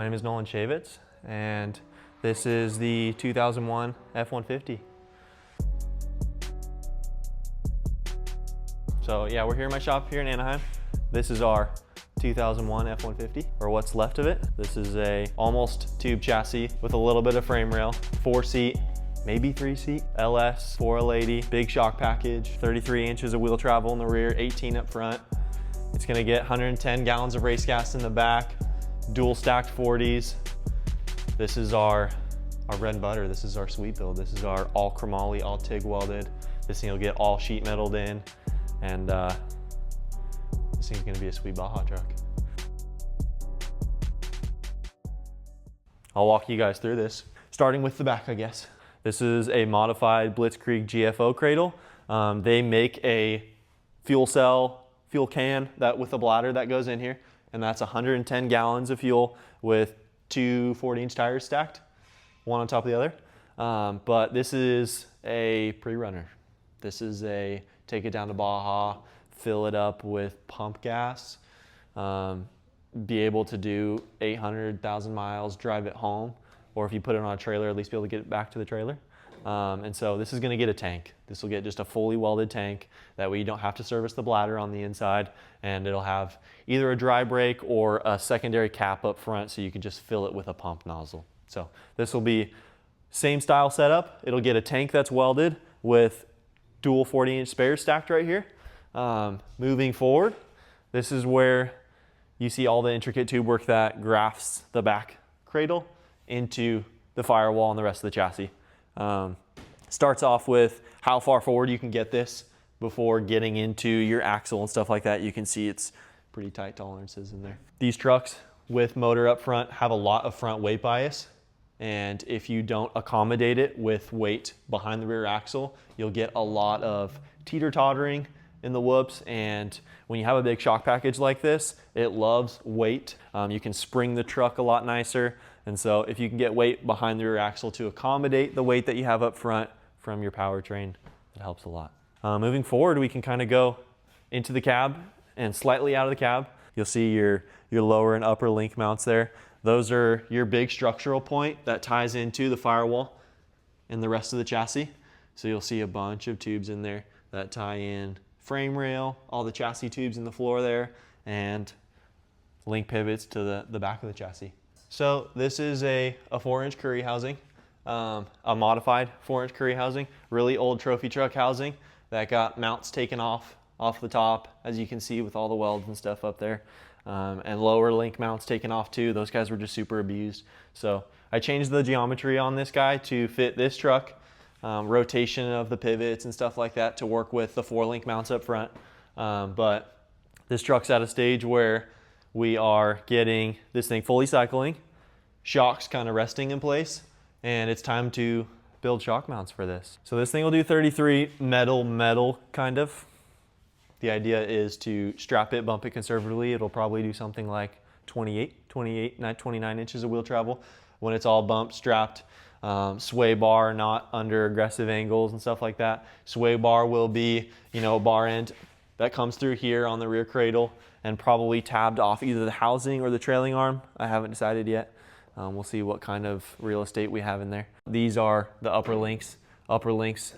My name is Nolan Chavitz, and this is the 2001 F-150. So yeah, we're here in my shop here in Anaheim. This is our 2001 F-150, or what's left of it. This is a almost tube chassis with a little bit of frame rail, 4-seat, maybe 3-seat, LS 4L80, big shock package, 33 inches of wheel travel in the rear, 18 up front. It's gonna get 110 gallons of race gas in the back, dual stacked 40s. This is our bread and butter. This is our sweet build. This is our all chromoly, all TIG welded. This thing will get all sheet metaled in, and this thing's gonna be a sweet Baja truck. I'll walk you guys through this, starting with the back, I guess. This is a modified Blitzkrieg GFO cradle. They make a fuel can that with a bladder that goes in here, and that's 110 gallons of fuel with two 40-inch tires stacked, one on top of the other. But this is a PreRunner. This is a take it down to Baja, fill it up with pump gas, be able to do 800,000 miles, drive it home, or if you put it on a trailer, at least be able to get it back to the trailer. And so this is gonna get a tank. This will get just a fully welded tank. That way you don't have to service the bladder on the inside, and it'll have either a dry brake or a secondary cap up front so you can just fill it with a pump nozzle. So this will be same style setup. It'll get a tank that's welded with dual 40-inch spares stacked right here. Moving forward, this is where you see all the intricate tube work that grafts the back cradle into the firewall and the rest of the chassis. Starts off with how far forward you can get this before getting into your axle and stuff like that. You can see it's pretty tight tolerances in there. These trucks with motor up front have a lot of front weight bias, and if you don't accommodate it with weight behind the rear axle, you'll get a lot of teeter-tottering in the whoops. And when you have a big shock package like this, it loves weight. You can spring the truck a lot nicer. And so if you can get weight behind the rear axle to accommodate the weight that you have up front from your powertrain, it helps a lot. Moving forward, we can kind of go into the cab and slightly out of the cab. You'll see your lower and upper link mounts there. Those are your big structural point that ties into the firewall and the rest of the chassis. So you'll see a bunch of tubes in there that tie in frame rail, all the chassis tubes in the floor there, and link pivots to the back of the chassis. So this is a 4-inch Curry housing, a modified 4-inch Curry housing, really old trophy truck housing that got mounts taken off the top, as you can see with all the welds and stuff up there, and lower link mounts taken off too. Those guys were just super abused. So I changed the geometry on this guy to fit this truck, rotation of the pivots and stuff like that to work with the 4-link mounts up front. But this truck's at a stage where we are getting this thing fully cycling, shocks kind of resting in place, and it's time to build shock mounts for this. So this thing will do 33 metal kind of. The idea is to strap it, bump it conservatively. It'll probably do something like 29 inches of wheel travel when it's all bumped, strapped. Sway bar, not under aggressive angles and stuff like that. Sway bar will be, a bar end that comes through here on the rear cradle and probably tabbed off either the housing or the trailing arm. I haven't decided yet. We'll see what kind of real estate we have in there. These are the upper links. Upper links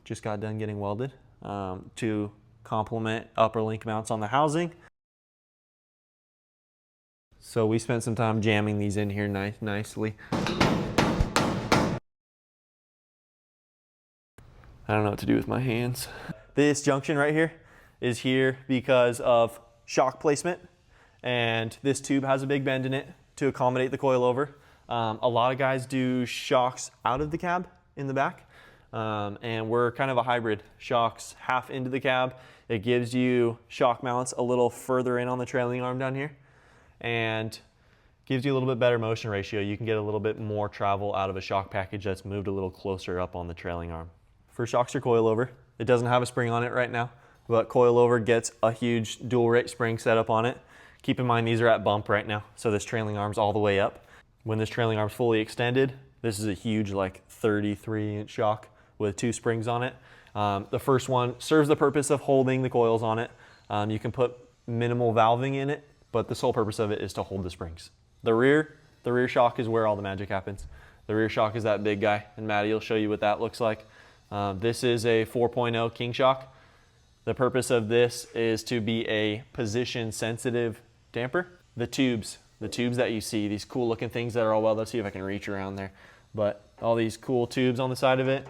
just got done getting welded to complement upper link mounts on the housing. So we spent some time jamming these in here nicely. I don't know what to do with my hands. This junction right here is here because of shock placement, and this tube has a big bend in it to accommodate the coilover. A lot of guys do shocks out of the cab in the back, and we're kind of a hybrid. Shocks half into the cab. It gives you shock mounts a little further in on the trailing arm down here, and gives you a little bit better motion ratio. You can get a little bit more travel out of a shock package that's moved a little closer up on the trailing arm. For shocks or coilover, it doesn't have a spring on it right now, but coilover gets a huge dual rate spring set up on it. Keep in mind these are at bump right now, so this trailing arm's all the way up. When this trailing arm's fully extended, this is a huge like 33-inch shock with 2 springs on it. The first one serves the purpose of holding the coils on it. You can put minimal valving in it, but the sole purpose of it is to hold the springs. The rear shock is where all the magic happens. The rear shock is that big guy, and Maddie will show you what that looks like. This is a 4.0 King shock. The purpose of this is to be a position sensitive damper. The tubes that you see, these cool looking things that are all welded. Let's see if I can reach around there. But all these cool tubes on the side of it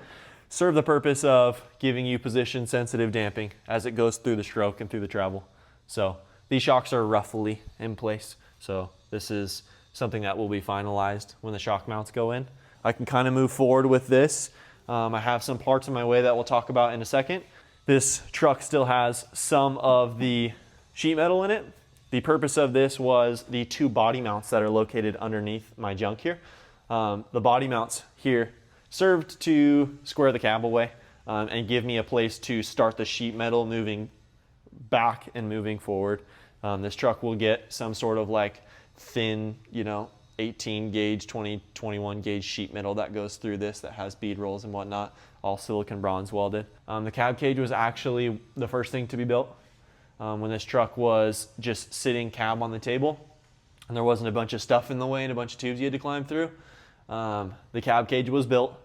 serve the purpose of giving you position sensitive damping as it goes through the stroke and through the travel. So these shocks are roughly in place. So this is something that will be finalized when the shock mounts go in. I can kind of move forward with this. I have some parts in my way that we'll talk about in a second. This truck still has some of the sheet metal in it. The purpose of this was the 2 body mounts that are located underneath my junk here. The body mounts here served to square the cab away and give me a place to start the sheet metal moving back and moving forward. This truck will get some sort of like thin, 18 gauge, 21 gauge sheet metal that goes through this that has bead rolls and whatnot, all silicon bronze welded. The cab cage was actually the first thing to be built when this truck was just sitting cab on the table and there wasn't a bunch of stuff in the way and a bunch of tubes you had to climb through. The cab cage was built.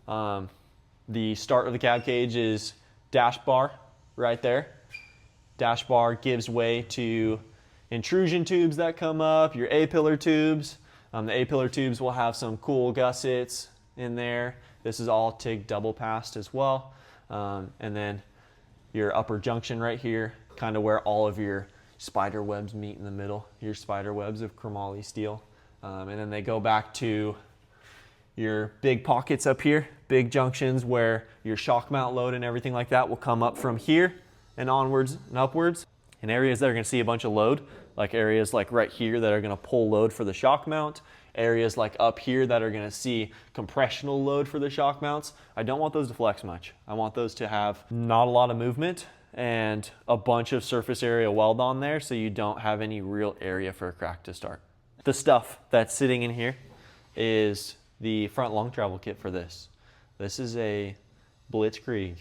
The start of the cab cage is dash bar right there. Dash bar gives way to intrusion tubes that come up, your A-pillar tubes. The A-pillar tubes will have some cool gussets in there. This is all TIG double passed as well. And then your upper junction right here, kind of where all of your spider webs meet in the middle, your spider webs of chromoly steel. And then they go back to your big pockets up here, big junctions where your shock mount load and everything like that will come up from here and onwards and upwards. In areas that are going to see a bunch of load, like areas like right here that are going to pull load for the shock mount, areas like up here that are going to see compressional load for the shock mounts, I don't want those to flex much. I want those to have not a lot of movement and a bunch of surface area weld on there so you don't have any real area for a crack to start. The stuff that's sitting in here is the front long travel kit for this. This is a Blitzkrieg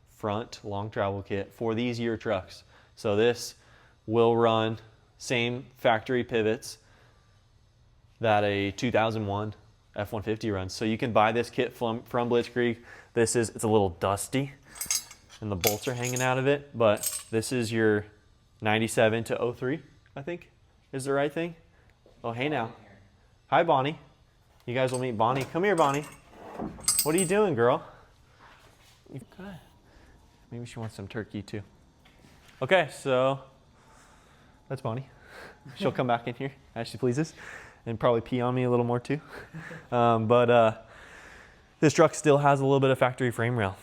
front long travel kit for these year trucks. So this will run same factory pivots that a 2001 F150 runs. So you can buy this kit from Blitzkrieg. It's a little dusty and the bolts are hanging out of it, but this is your 97 to 03, I think is the right thing. Oh, hey now. Hi, Bonnie. You guys will meet Bonnie. Come here, Bonnie. What are you doing, girl? Okay. Maybe she wants some turkey too. Okay, so that's Bonnie. She'll come back in here as she pleases and probably pee on me a little more too. But this truck still has a little bit of factory frame rail.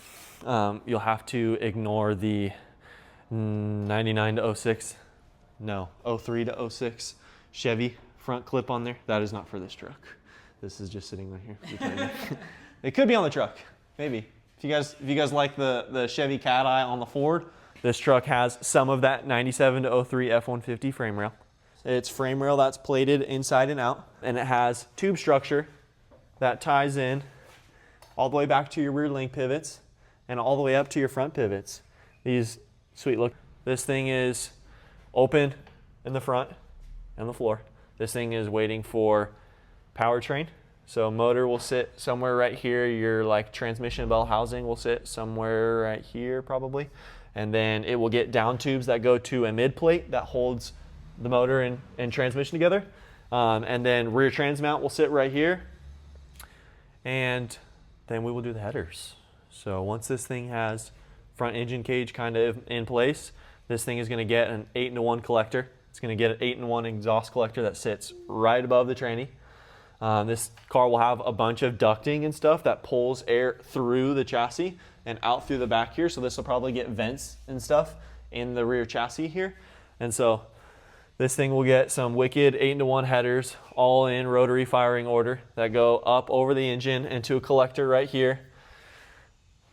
You'll have to ignore the 99 to 06, no, 03 to 06 Chevy front clip on there. That is not for this truck. This is just sitting right here. It could be on the truck, maybe. If you guys like the Chevy Cat Eye on the Ford, this truck has some of that 97 to 03 F-150 frame rail. It's frame rail that's plated inside and out, and it has tube structure that ties in all the way back to your rear link pivots and all the way up to your front pivots. These sweet look. This thing is open in the front and the floor. This thing is waiting for powertrain. So motor will sit somewhere right here. Your like transmission bell housing will sit somewhere right here probably. And then it will get down tubes that go to a mid plate that holds the motor and transmission together. And then rear trans mount will sit right here. And then we will do the headers. So once this thing has front engine cage kind of in place, this thing is going to get an 8-in-1 collector. It's going to get an 8-in-1 exhaust collector that sits right above the tranny. This car will have a bunch of ducting and stuff that pulls air through the chassis and out through the back here. So this will probably get vents and stuff in the rear chassis here. And so this thing will get some wicked 8-in-1 headers, all in rotary firing order, that go up over the engine into a collector right here.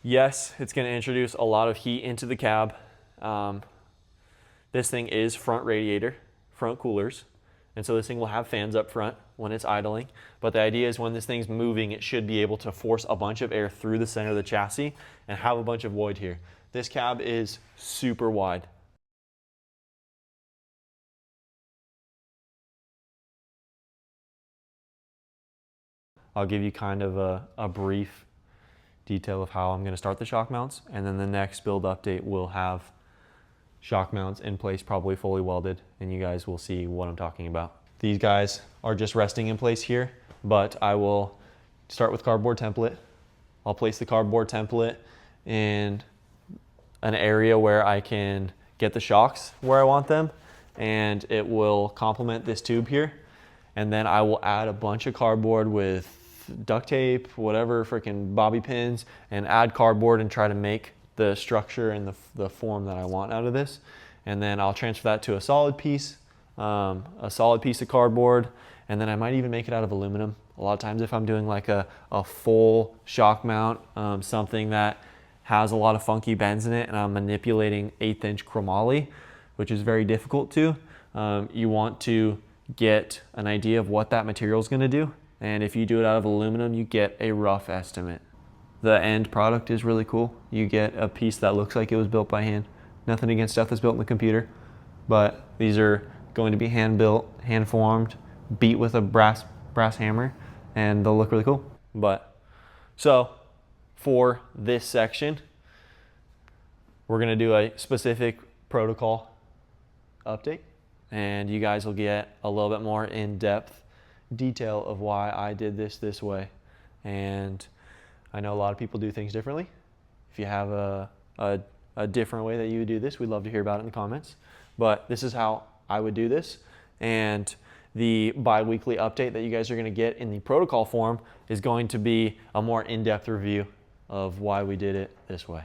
Yes, it's going to introduce a lot of heat into the cab. This thing is front radiator, front coolers. And so this thing will have fans up front when it's idling. But the idea is when this thing's moving, it should be able to force a bunch of air through the center of the chassis and have a bunch of void here. This cab is super wide. I'll give you kind of a brief detail of how I'm going to start the shock mounts, and then the next build update will have shock mounts in place, probably fully welded, and you guys will see what I'm talking about. These guys are just resting in place here, but I will start with cardboard template. I'll place the cardboard template in an area where I can get the shocks where I want them, and it will complement this tube here. And then I will add a bunch of cardboard with duct tape, whatever, freaking bobby pins, and add cardboard and try to make the structure and the form that I want out of this. And then I'll transfer that to a solid piece of cardboard, and then I might even make it out of aluminum. A lot of times if I'm doing like a full shock mount, something that has a lot of funky bends in it, and I'm manipulating 1/8 inch chromoly, which is very difficult to, you want to get an idea of what that material is going to do. And if you do it out of aluminum, you get a rough estimate. The end product is really cool. You get a piece that looks like it was built by hand. Nothing against stuff that's built in the computer, but these are going to be hand built, hand formed, beat with a brass hammer, and they'll look really cool. But so for this section, we're going to do a specific protocol update, and you guys will get a little bit more in-depth detail of why I did this way. And I know a lot of people do things differently. If you have a different way that you would do this, we'd love to hear about it in the comments. But this is how I would do this. And the bi-weekly update that you guys are going to get in the protocol form is going to be a more in-depth review of why we did it this way.